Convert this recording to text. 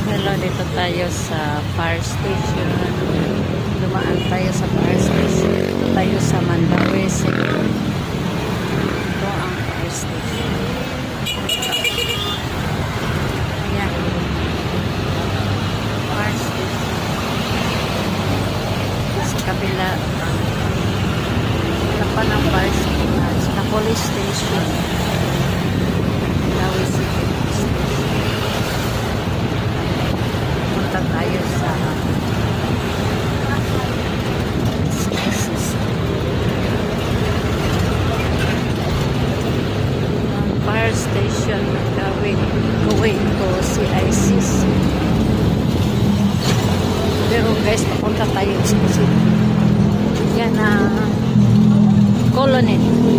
Hello, dito tayo sa fire station. Dumaan tayo sa fire station. Dito tayo sa Mandaue City. Ito ang fire station. Ayan. Fire station. Sa kabila, wala pa ng fire station. Sa police station. Mandaue City Police Station. Tayo sa fire station going to CICC. Pero guys, papunta tayo sa city. Yan ang Colonnade.